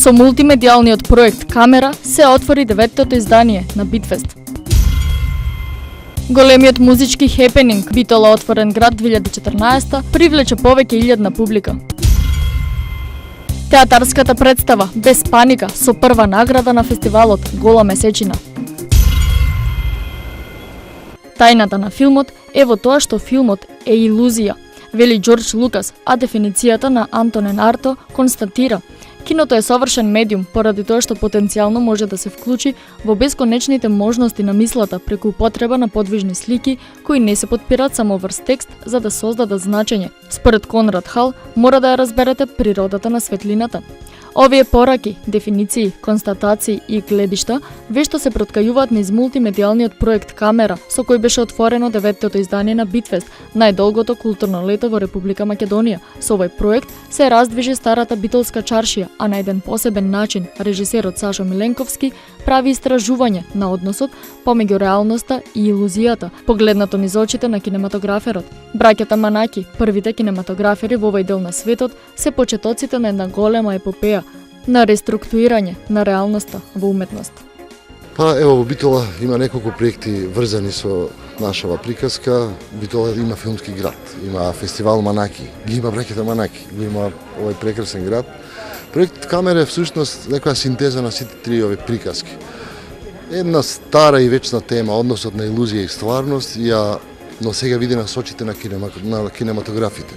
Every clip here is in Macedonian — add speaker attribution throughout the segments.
Speaker 1: Со мултимедијалниот проект Камера се отвори 9-тото издание на Битфест. Големиот музички хепенинг Битола отворен град 2014 привлече повеќе илјадна публика. Театарската представа Без паника со прва награда на фестивалот Гола месечина. Тајната на филмот е во тоа што филмот е илузија, вели Џорџ Лукас, а дефиницијата на Антонен Арто констатира: киното е совршен медиум поради тоа што потенцијално може да се вклучи во бесконечните можности на мислата преку употреба на подвижни слики кои не се потпират само врз текст за да создадат значење. Според Конрад Хал, мора да ја разберете природата на светлината. Овие пораки, дефиниции, констатации и гледишта вешто се проткајуваат низ мултимедијалниот проект Камера, со кој беше отворено 9-тото издание на Битфест, најдолгото културно лето во Република Македонија. Со овој проект се раздвижи старата битолска чаршија, а на еден посебен начин режисерот Сашо Миленковски прави истражување на односот помеѓу реалноста и илузијата, погледнато низ очите на кинематограферот. Браќата Манаки, првите кинематографери во овој дел на светот, се почетоците на една голема епопеја на реструктурирање на реалноста во уметност.
Speaker 2: Во Битола има неколку проекти врзани со нашава приказка. Битола има филмски град, има фестивал Манаки, ги има браќата Манаки, го има овој прекрасен град. Проект Камера е всушност некоја синтеза на сите три овие приказки. Една стара и вечна тема, односот на илузија и стварност, но сега видена со очите на кинематографите.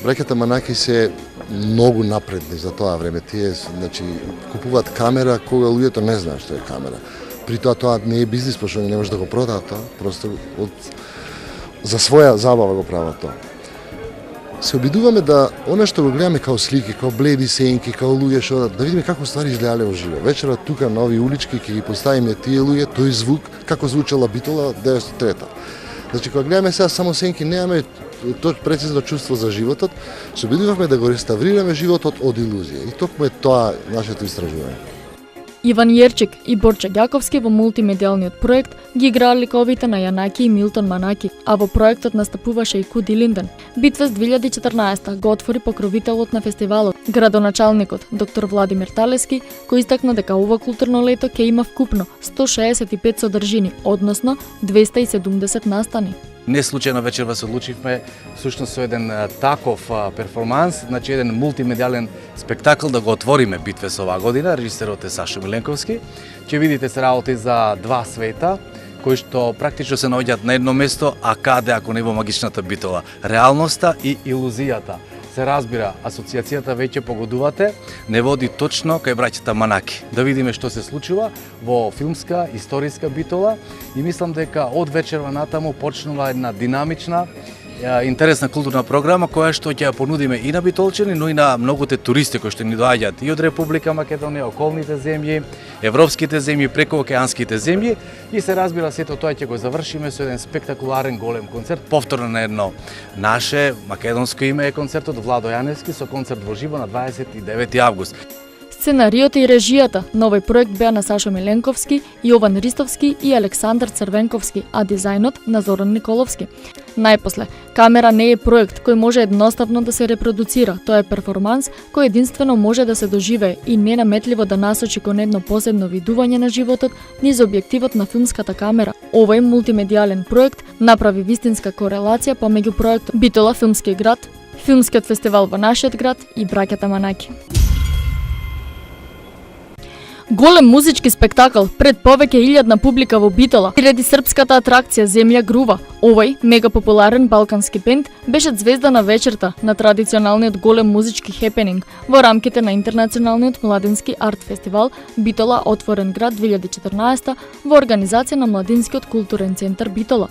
Speaker 2: Браќата Манаки се многу напредни за тоа време. Тие купуваат камера кога луѓето не знаат што е камера. При тоа не е бизнис, пошто не може да го продаат тоа, просто за своја забава го прават тоа. Се обидуваме да она што го гледаме као слики, као бледи сенки, као луѓе што да видиме како ствари изгледале во живо. Вечера тука на овие улички ќе ги поставиме тие луѓе, тој звук како звучела Битола 1903. Значи кога гледаме сега само сенки, немаме тоа прецизно чувство за животот, се обидувавме да го реставрираме животот од илузија. И токму е тоа нашето истражување.
Speaker 1: Иван Јерчик и Борче Ѓаковски во мултимедијалниот проект ги играа ликовите на Јанаки и Милтон Манаки, а во проектот настапуваше и Куди Линден. Битфест 2014 го отвори покровителот на фестивалот, градоначалникот доктор Владимир Талески, кој истакна дека ова културно лето ќе има вкупно 165 содржини, односно 270 настани.
Speaker 3: Не случајно вечерва се одлучивме всушност со еден таков перформанс, значи еден мултимедијален спектакл да го отвориме Битфест оваа година. Режисерот е Сашо Миленковски. Ќе видите се работи за два света кои што практично се наоѓаат на едно место, а каде ако не во магичната Битола? Реалноста и илузијата. Се разбира, асоциацијата веќе погодувате, не води точно кај браќата Манаки. Да видиме што се случува во филмска, историска Битола и мислам дека од вечерва натаму почнува една динамична, интересна културна програма која што ќе ја понудиме и на битолчани, но и на многуте туристи кои што ни доаѓаат и од Република Македонија, околните земји, европските земји, прекоокеанските земји и се разбира сето тоа ќе го завршиме со еден спектакуларен голем концерт, повторно на едно наше македонско име е концертот Владо Јаневски со концерт во живо на 29 август.
Speaker 1: Сценариот и режијата на овој проект беа на Сашо Миленковски, Јован Ристовски и Александар Црвенковски, а дизајнот на Зоран Николовски. Најпосле, Камера не е проект кој може едноставно да се репродуцира, тоа е перформанс кој единствено може да се доживее и ненаметливо да насочи кон едно посебно видување на животот низ објективот на филмската камера. Овој мултимедијален проект направи вистинска корелација помеѓу проектот Битола филмски град, филмскиот фестивал во нашиот град и браќата Манаки. Голем музички спектакл пред повеќе илјадна публика во Битола приреди српската атракција Земја Грува. Овој мега популарен балкански бенд беше звезда на вечерта на традиционалниот голем музички хепенинг во рамките на интернационалниот младински арт фестивал Битола отворен град 2014 во организација на Младинскиот културен центар Битола.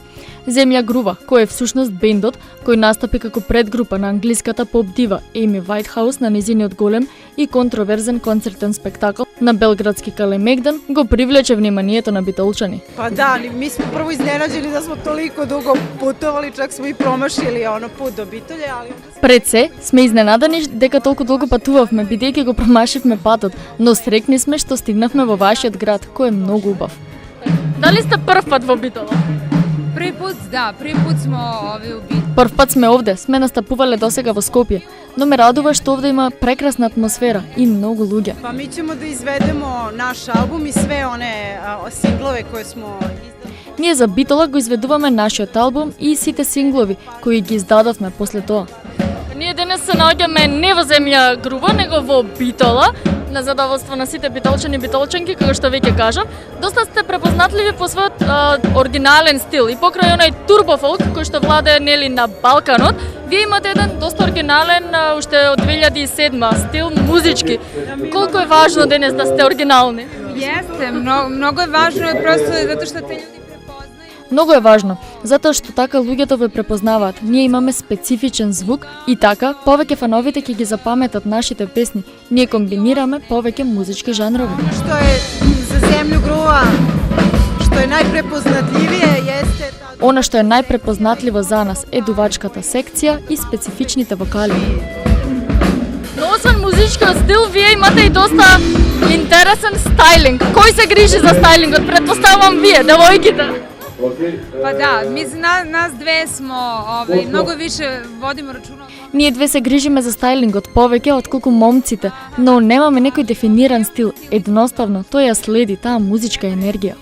Speaker 1: Земја Грува, кој е всушност бендот кој настапи како предгрупа на англиската поп дива Еми Вајтхаус на незиниот голем и контроверзен концертен спектакл на белградски Калемегдан, го привлече вниманието на битолчани.
Speaker 4: Mi smo prvo iznenađeni da smo toliko dugo putovali, čak smo i promašili put do Bitolje, ali...
Speaker 1: Пред се, сме изненадани дека толку долго патувавме, бидејќи го промашивме патот, но срекни сме што стигнавме во вашиот град, кој е многу убав. Дали сте прв пат во Битола?
Speaker 5: Први пут сме овде у Битола.
Speaker 1: Прв пат сме овде, сме настапувале досега во Скопје. но ме радува што овде има прекрасна атмосфера и многу луѓе.
Speaker 4: Pa mi ćemo da izvedemo naš album i sve one singlove koje smo izdali.
Speaker 1: Ние за Битола го изведуваме нашиот албум и сите синглови кои ги издадовме после тоа. Ние денес се наоѓаме не во земја Груба, него во Битола, на задоволство на сите битолчани и битолчанки, како што веќе кажав. Доста сте препознатливи по својот оригинален стил и покрај онај турбофолк кој што владее нели на Балканот, вие имате еден доста оригинален уште од 2007 стил музички. Колку е важно денес да сте оригинални?
Speaker 5: Jeste, mnogo je važno prosto zato što te ljudi prepoznaju.
Speaker 1: Многу е важно, затоа што така луѓето ве препознаваат. Ние имаме специфичен звук и така повеќе фановите ќе ги запаметат нашите песни. Ние комбинираме повеќе музички жанрови.
Speaker 4: Što je za zemlju Gruva, što je najprepoznatljivije jeste ta...
Speaker 1: Она што е најпрепознатливо за нас е дувачката секција и специфичните вокали. Но освен музичкиот стил, вие имате и доста интересен стайлинг. Кој се грижи за стайлингот? Претпоставувам вие, девојките.
Speaker 5: Pa da, mi nas dve smo mnogo više vodimo računa.
Speaker 1: Ние две се грижиме за стайлингот повеќе отколку момците, но немаме некој дефиниран стил. Едноставно, тој ја следи таа музичка енергија.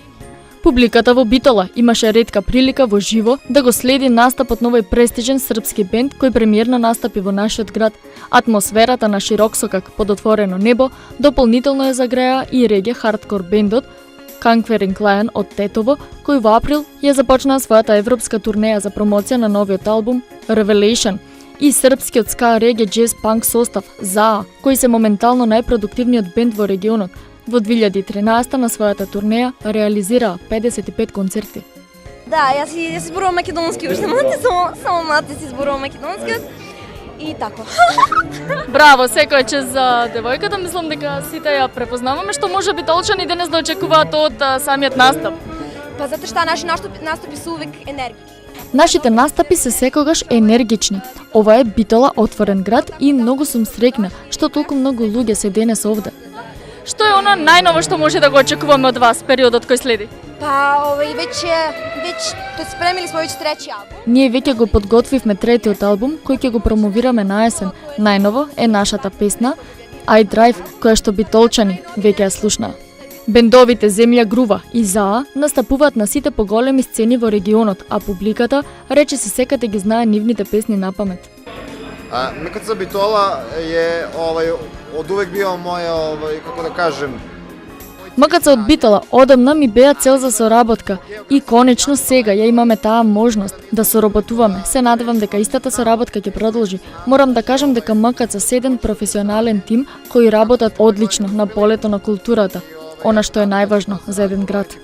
Speaker 1: Публиката во Битола имаше ретка прилика во живо да го следи настапот на овој престижен српски бенд кој премиерно настапи во нашиот град. Атмосферата на широксокак под отворено небо дополнително ја загреа и реге хардкор бендот Conquering Lion од Тетово, кој во април ја започнаа својата европска турнеја за промоција на новиот албум Revelation и српскиот ска реге джез панк состав ZAA, кој се моментално најпродуктивниот бенд во регионот. Во 2013 на својата турнеја реализираа 55 концерти.
Speaker 6: Да, јас си зборувам македонски, уште само мати си зборувам македонски и тако.
Speaker 1: Браво, секој чест за девојката, мислам дека сите ја препознаваме, што може битолчани денес да очекуваат од самиот настап.
Speaker 6: Па затоа што наши настапи се увек енергични.
Speaker 1: Нашите настапи се секогаш енергични. Ова е Битола отворен град и многу сум среќна што толку многу луѓе се денес овде. Што е она најново што може да го очекуваме од вас периодот кој следи?
Speaker 6: Па, спремили сме веќе трети албум.
Speaker 1: Ние веќе го подготвивме третиот албум кој ќе го промовираме на есен. Најново е нашата песна I Drive, која што битолчани веќе ја слушнаа. Бендовите Земја Грува и ZAA настапуваат на сите поголеми сцени во регионот, а публиката рече се секаде ги знае нивните песни напамет.
Speaker 7: Мекаца Битола е од увек био моја, како да кажем,
Speaker 1: МКЦ од Битола одамна ми беа цел за соработка и конечно сега ја имаме таа можност да соработуваме. Се надевам дека истата соработка ќе продолжи. Морам да кажам дека МКЦ се еден професионален тим кои работат одлично на полето на културата, она што е најважно за еден град.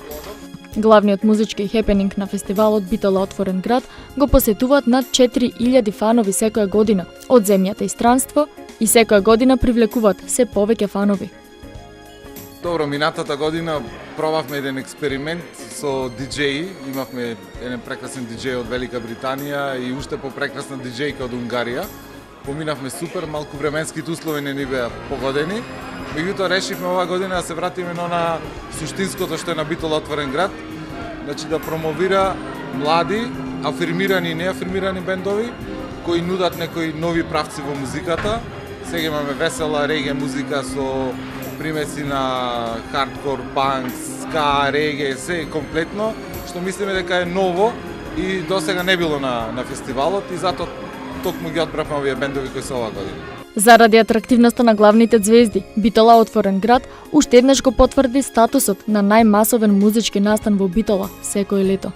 Speaker 1: Главниот музички хепенинг на фестивалот Битола отворен град го посетуваат над 4000 фанови секоја година од земјата и странство и секоја година привлекуваат се повеќе фанови.
Speaker 8: Добро, минатата година пробавме еден експеримент со диџеи. Имавме еден прекрасен диџеј од Велика Британија и уште попрекрасна диџејка од Унгарија. Поминавме супер, малку временските услови не ни беа погодени. Меѓутоа решивме оваа година да се вратиме на суштинското што е на Битола отворен град. Значи да промовира млади, афирмирани и неафирмирани бендови кои нудат некои нови правци во музиката. Сега имаме весела реге музика со примеси на хардкор, панк, ска, реге, се комплетно, што мислиме дека е ново и досега не било на фестивалот и затоа токму ги одбравме овие бендови кои се оваа година.
Speaker 1: Заради атрактивноста на главните звезди, Битола отворен град уште еднаш го потврди статусот на најмасовен музички настан во Битола секој лето.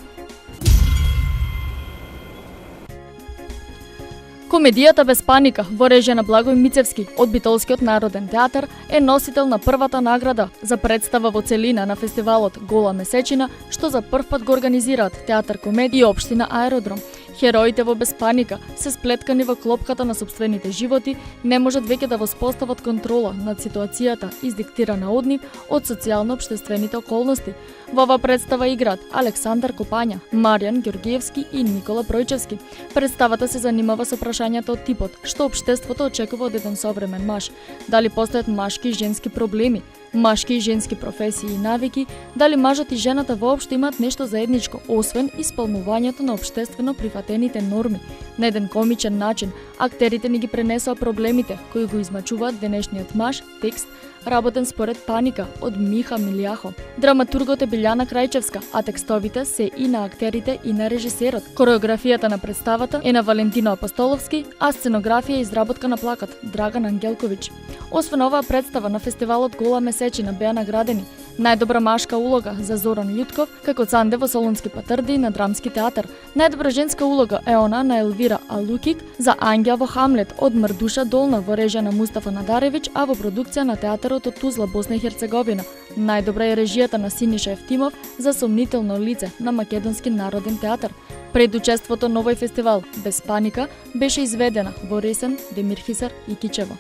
Speaker 1: Комедијата Без паника во режија на Благој Мицевски од Битолскиот народен театар е носител на првата награда за представа во целина на фестивалот Гола месечина, што за прв пат го организираат Театар Комедија и Општина Аеродром. Хероите во Без паника се сплеткани во клопката на сопствените животи, не можат веќе да воспостават контрола над ситуацијата издиктирана од нив од социјално-општествените околности. Во оваа представа играат Александар Копања, Маријан Ѓоргиевски и Никола Бројчевски. Представата се занимава со прашањата од типот што општеството очекува од еден современ маж, дали постојат машки и женски проблеми, Машки и женски професии и навики, дали мажот и жената воопшто имаат нешто заедничко, освен исполнувањето на општествено прифатените норми. На еден комичен начин, актерите ни ги пренесоа проблемите кои го измачуваат денешниот маж, текст работен според Паника од Миха Милјахо. Драматургот е Билјана Крајчевска, а текстовите се и на актерите и на режисерот. Кореографијата на представата е на Валентино Апостоловски, а сценографија и изработка на плакат Драган Ангелковиќ. Освен оваа представа на фестивалот Гола месечина беа наградени најдобра машка улога за Зоран Љутков како Цанде во Солунски патарди на Драмски театар. Најдобра женска улога е она на Елвира Алукик за Ангел во Хамлет од Мрдуша Долна во режија на Мустафа Надаревиќ, а во продукција на театарот од Тузла, Босна и Херцеговина. Најдобра е режијата на Синиша Ефтимов за Сомнително лице на Македонски народен театар. Предучеството на овој фестивал без Паника беше изведена во Ресен, Демир Хисар и Кичево.